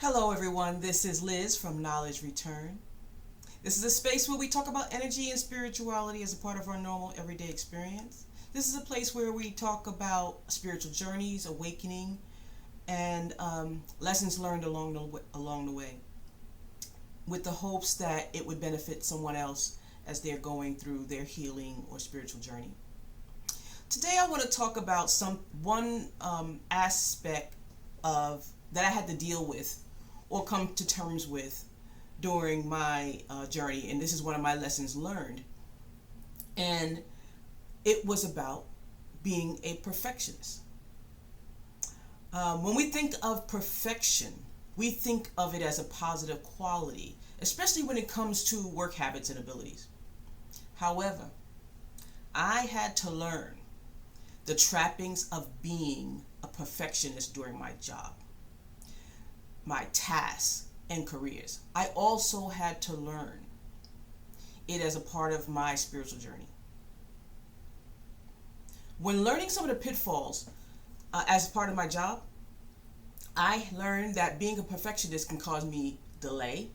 Hello everyone, this is Liz from Knowledge Return. This is a space where we talk about energy and spirituality as a part of our normal everyday experience. This is a place where we talk about spiritual journeys, awakening, and lessons learned along the way, with the hopes that it would benefit someone else as they're going through their healing or spiritual journey. Today I want to talk about one aspect of that I had to deal with or come to terms with during my journey, and this is one of my lessons learned, and it was about being a perfectionist. When we think of perfection, we think of it as a positive quality, especially when it comes to work habits and abilities. However, I had to learn the trappings of being a perfectionist during my job, my tasks, and careers. I also had to learn it as a part of my spiritual journey. When learning some of the pitfalls as part of my job, I learned that being a perfectionist can cause me delay,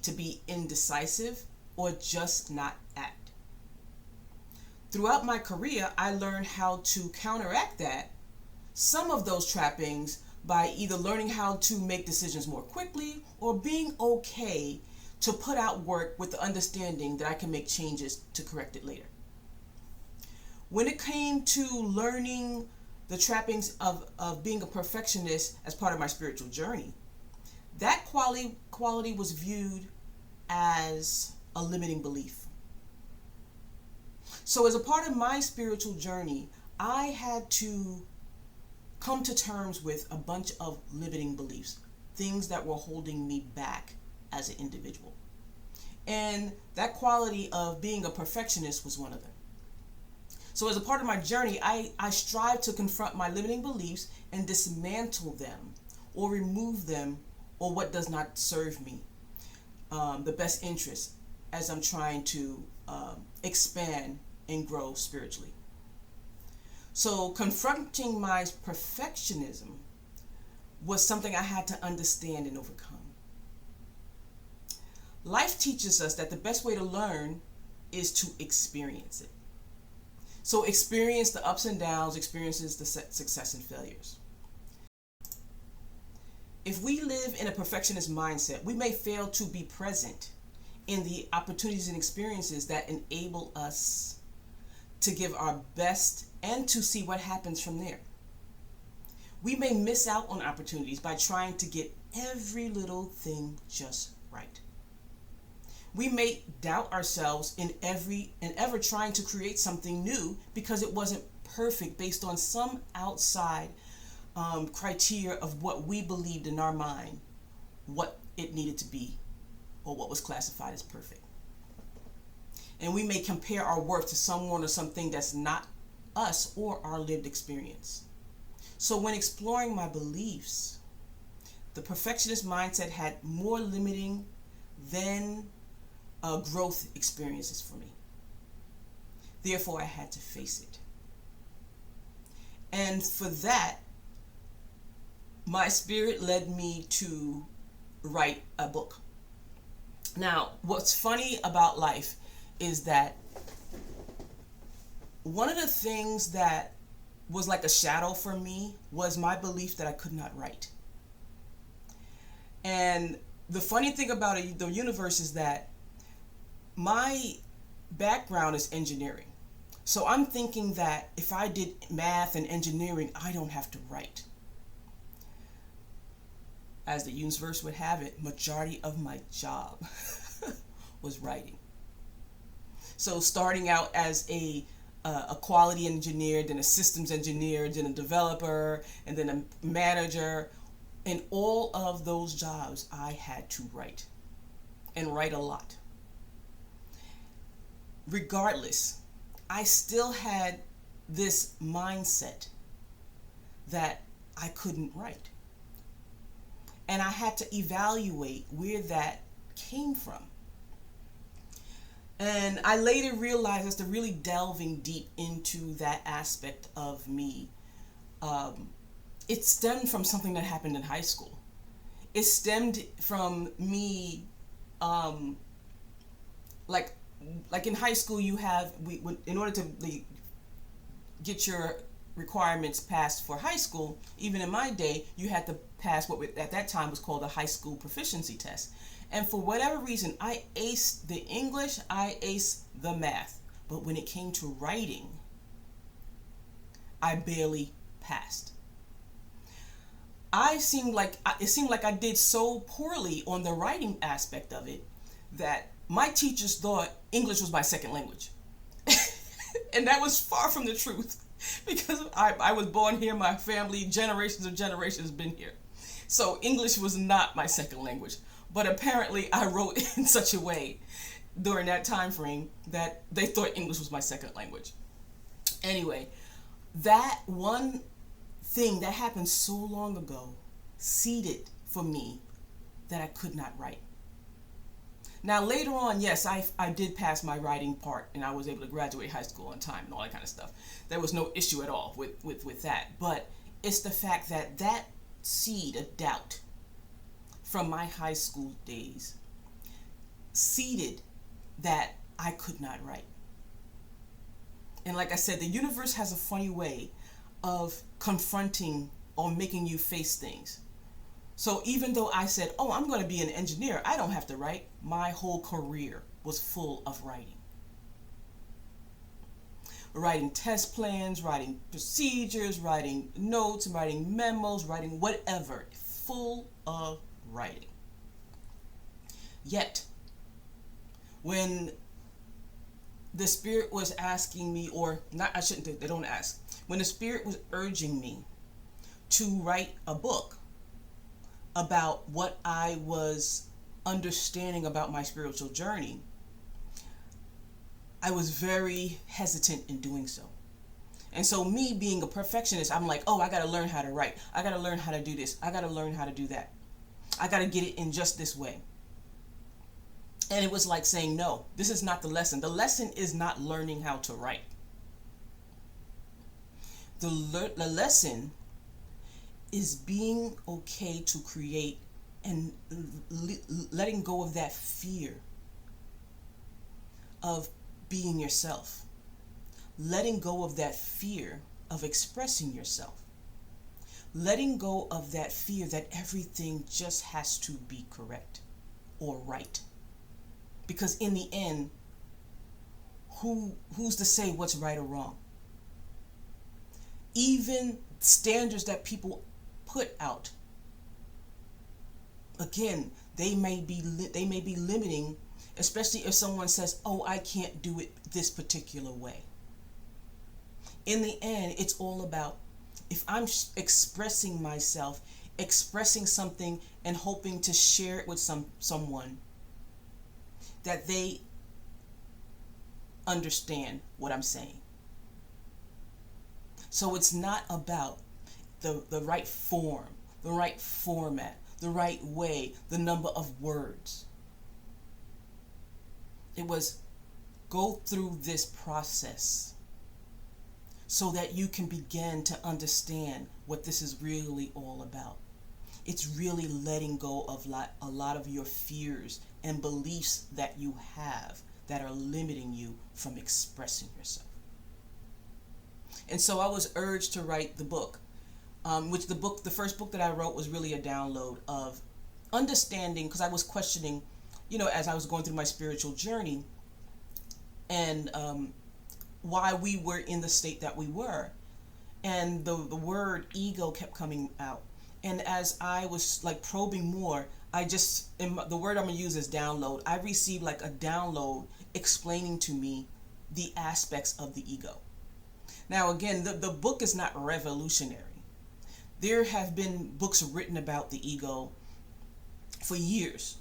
to be indecisive, or just not act. Throughout my career, I learned how to counteract some of those trappings by either learning how to make decisions more quickly or being okay to put out work with the understanding that I can make changes to correct it later. When it came to learning the trappings of being a perfectionist as part of my spiritual journey, that quality was viewed as a limiting belief. So as a part of my spiritual journey, I had to come to terms with a bunch of limiting beliefs, things that were holding me back as an individual. And that quality of being a perfectionist was one of them. So as a part of my journey, I strive to confront my limiting beliefs and dismantle them or remove them or what does not serve me the best interest as I'm trying to expand and grow spiritually. So confronting my perfectionism was something I had to understand and overcome. Life teaches us that the best way to learn is to experience it. So experience the ups and downs, experiences the success and failures. If we live in a perfectionist mindset, we may fail to be present in the opportunities and experiences that enable us to give our best and to see what happens from there. We may miss out on opportunities by trying to get every little thing just right. We may doubt ourselves in ever trying to create something new because it wasn't perfect based on some outside criteria of what we believed in our mind, what it needed to be, or what was classified as perfect. And we may compare our worth to someone or something that's not us or our lived experience. So when exploring my beliefs, the perfectionist mindset had more limiting than growth experiences for me. Therefore, I had to face it. And for that, my spirit led me to write a book. Now, what's funny about life is that one of the things that was like a shadow for me was my belief that I could not write. And the funny thing about the universe is that my background is engineering. So I'm thinking that if I did math and engineering, I don't have to write. As the universe would have it, majority of my job was writing. So starting out as a quality engineer, then a systems engineer, then a developer, and then a manager, in all of those jobs, I had to write, and write a lot. Regardless, I still had this mindset that I couldn't write. And I had to evaluate where that came from. And I later realized, after really delving deep into that aspect of me, it stemmed from something that happened in high school. It stemmed from me, um, like in high school you have in order to get your requirements passed for high school. Even in my day, you had to pass what at that time was called a high school proficiency test. And for whatever reason, I aced the English, I aced the math. But when it came to writing, I barely passed. It seemed like I did so poorly on the writing aspect of it that my teachers thought English was my second language. And that was far from the truth, because I was born here, my family, generations of generations been here. So English was not my second language. But apparently I wrote in such a way during that time frame that they thought English was my second language. Anyway, that one thing that happened so long ago seeded for me that I could not write. Now later on, yes, I did pass my writing part and I was able to graduate high school on time and all that kind of stuff. There was no issue at all with that. But it's the fact that that seed of doubt from my high school days seeded that I could not write. And like I said, the universe has a funny way of confronting or making you face things. So even though I said, oh, I'm going to be an engineer, I don't have to write, my whole career was full of writing. Writing test plans, writing procedures, writing notes, writing memos, writing whatever, full of writing. Yet, when the Spirit was asking me, or not, they don't ask, when the Spirit was urging me to write a book about what I was understanding about my spiritual journey, I was very hesitant in doing so. And so me being a perfectionist, I'm like, oh, I got to learn how to write. I got to learn how to do this. I got to learn how to do that. I got to get it in just this way. And it was like saying, no, this is not the lesson. The lesson is not learning how to write. The lesson is being okay to create and letting go of that fear of being yourself. Letting go of that fear of expressing yourself. Letting go of that fear that everything just has to be correct or right. Because in the end, who's to say what's right or wrong? Even standards that people put out, again, they may be limiting, especially if someone says, oh, I can't do it this particular way. In the end, it's all about, if I'm expressing myself, expressing something and hoping to share it with someone, that they understand what I'm saying. So it's not about the right form, the right format, the right way, the number of words. It was go through this process so that you can begin to understand what this is really all about. It's really letting go of a lot of your fears and beliefs that you have that are limiting you from expressing yourself. And so I was urged to write the book, the first book that I wrote was really a download of understanding, because I was questioning, as I was going through my spiritual journey, and why we were in the state that we were. And the word ego kept coming out. And as I was like probing more, the word I'm going to use is download. I received like a download explaining to me the aspects of the ego. Now again, the book is not revolutionary. There have been books written about the ego for years.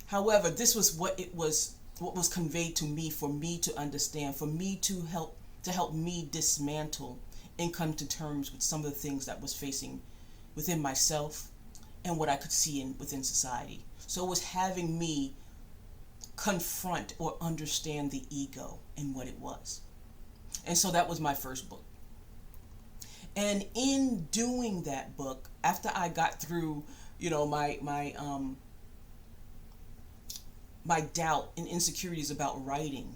However, this was what was conveyed to me, for me to understand, for me to help me dismantle and come to terms with some of the things that was facing within myself and what I could see within society. So it was having me confront or understand the ego and what it was. And so that was my first book. And in doing that book, after I got through my doubt and insecurities about writing.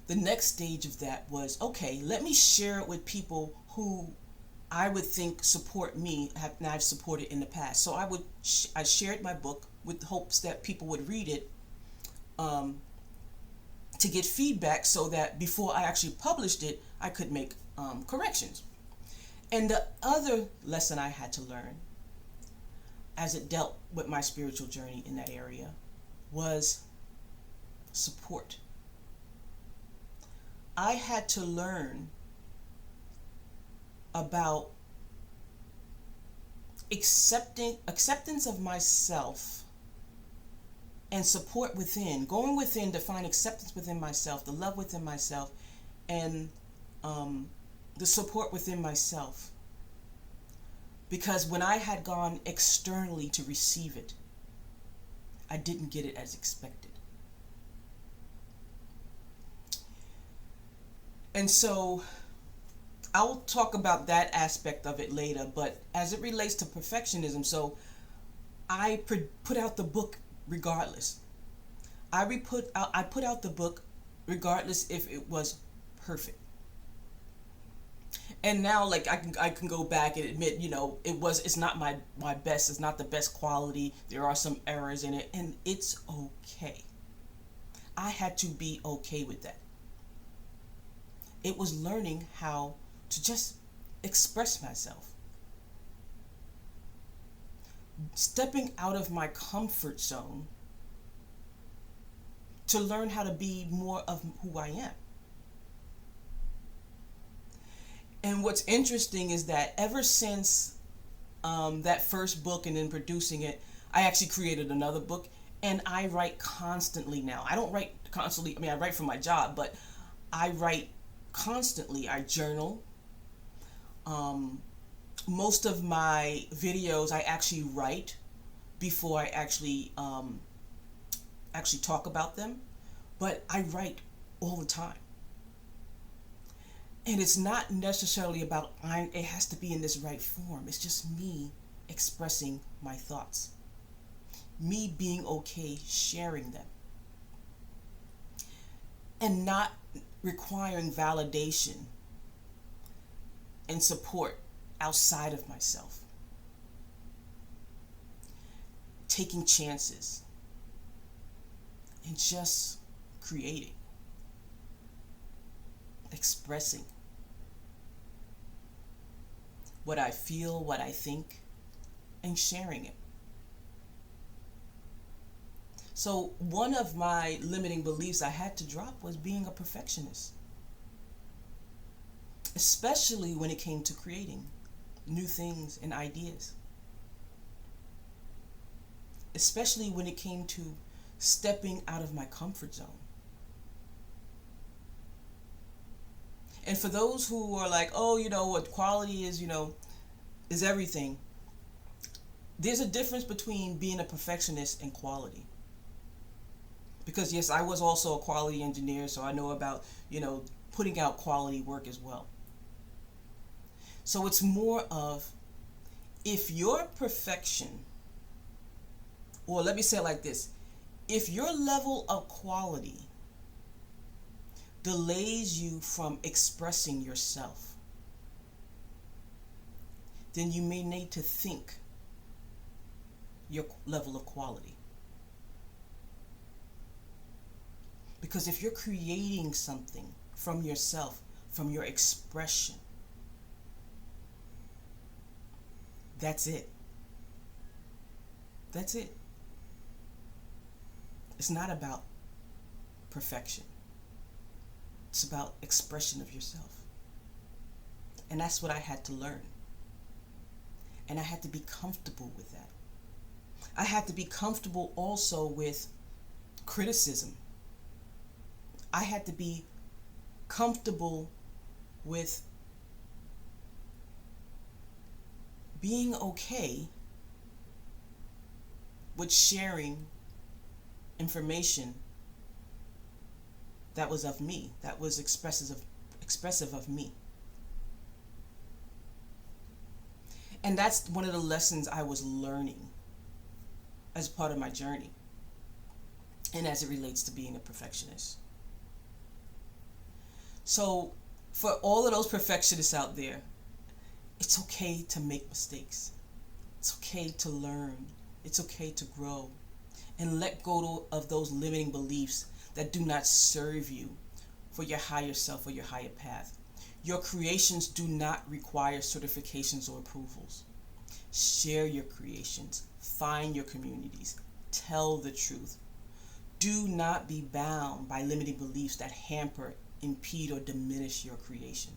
The next stage of that was, okay, let me share it with people who I would think support me, and I've supported in the past. So I shared my book with hopes that people would read it, to get feedback, so that before I actually published it, I could make corrections. And the other lesson I had to learn, as it dealt with my spiritual journey in that area, was support. I had to learn about acceptance of myself and support within, going within to find acceptance within myself, the love within myself, and the support within myself. Because when I had gone externally to receive it, I didn't get it as expected. And so I'll talk about that aspect of it later, but as it relates to perfectionism, so I put out the book regardless. I put out the book regardless if it was perfect. And now, like, I can go back and admit, it's not my best. It's not the best quality. There are some errors in it, and it's okay. I had to be okay with that. It was learning how to just express myself. Stepping out of my comfort zone to learn how to be more of who I am. And what's interesting is that ever since that first book and then producing it, I actually created another book, and I write constantly now. I don't write constantly. I mean, I write for my job, but I write constantly. I journal. Most of my videos I actually write before I actually talk about them, but I write all the time. And it's not necessarily about it has to be in this right form. It's just me expressing my thoughts, me being okay sharing them, and not requiring validation and support outside of myself. Taking chances and just creating, expressing what I feel, what I think, and sharing it. So one of my limiting beliefs I had to drop was being a perfectionist, especially when it came to creating new things and ideas, especially when it came to stepping out of my comfort zone. And for those who are like, oh, what quality is everything, there's a difference between being a perfectionist and quality. Because yes, I was also a quality engineer, so I know about, putting out quality work as well. So it's more of, if your perfection, or let me say it like this, if your level of quality delays you from expressing yourself, then you may need to think your level of quality. Because if you're creating something from yourself, from your expression, that's it. That's it. It's not about perfection. It's about expression of yourself. And that's what I had to learn. And I had to be comfortable with that. I had to be comfortable also with criticism. I had to be comfortable with being okay with sharing information that was of me, that was expressive of me. And that's one of the lessons I was learning as part of my journey, and as it relates to being a perfectionist. So, for all of those perfectionists out there, it's okay to make mistakes. It's okay to learn. It's okay to grow. And let go of those limiting beliefs that do not serve you for your higher self or your higher path. Your creations do not require certifications or approvals. Share your creations. Find your communities. Tell the truth. Do not be bound by limiting beliefs that hamper, impede, or diminish your creation.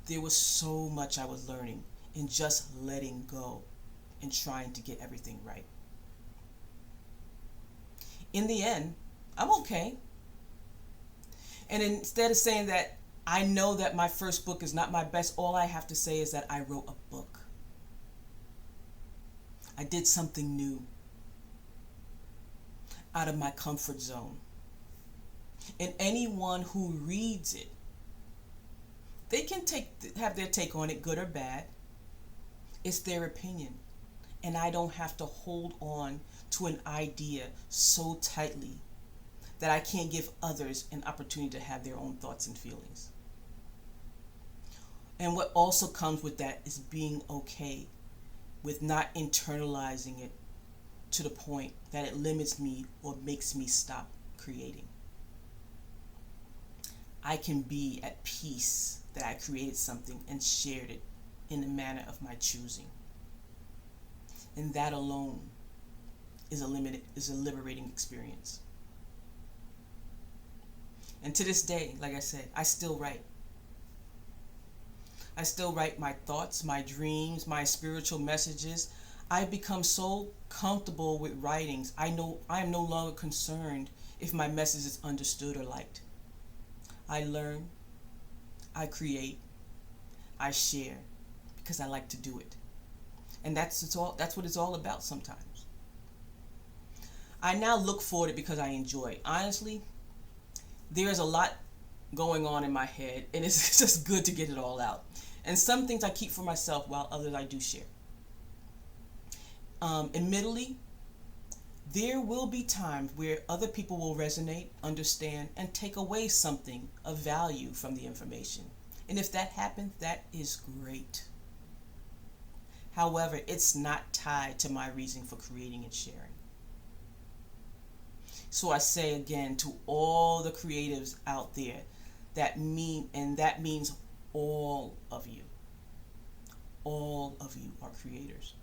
There was so much I was learning in just letting go and trying to get everything right. In the end, I'm okay. And instead of saying that I know that my first book is not my best, all I have to say is that I wrote a book. I did something new out of my comfort zone. And anyone who reads it, they can have their take on it, good or bad. It's their opinion. And I don't have to hold on to an idea so tightly that I can't give others an opportunity to have their own thoughts and feelings. And what also comes with that is being okay with not internalizing it to the point that it limits me or makes me stop creating. I can be at peace that I created something and shared it in the manner of my choosing. And that alone is a liberating experience. And to this day, like I said, I still write. I still write my thoughts, my dreams, my spiritual messages. I've become so comfortable with writings, I am no longer concerned if my message is understood or liked. I learn, I create, I share, because I like to do it. And that's what it's all about sometimes. I now look forward to it because I enjoy. Honestly, there's a lot going on in my head, and it's just good to get it all out. And some things I keep for myself, while others I do share. Admittedly, there will be times where other people will resonate, understand, and take away something of value from the information. And if that happens, that is great. However, it's not tied to my reason for creating and sharing. So I say again to all the creatives out there, that means all of you. All of you are creators.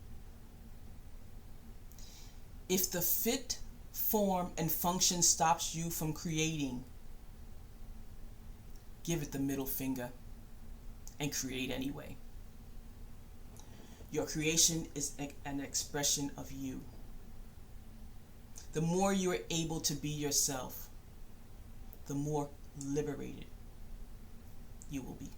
If the fit, form, and function stops you from creating, give it the middle finger and create anyway. Your creation is an expression of you. The more you are able to be yourself, the more liberated you will be.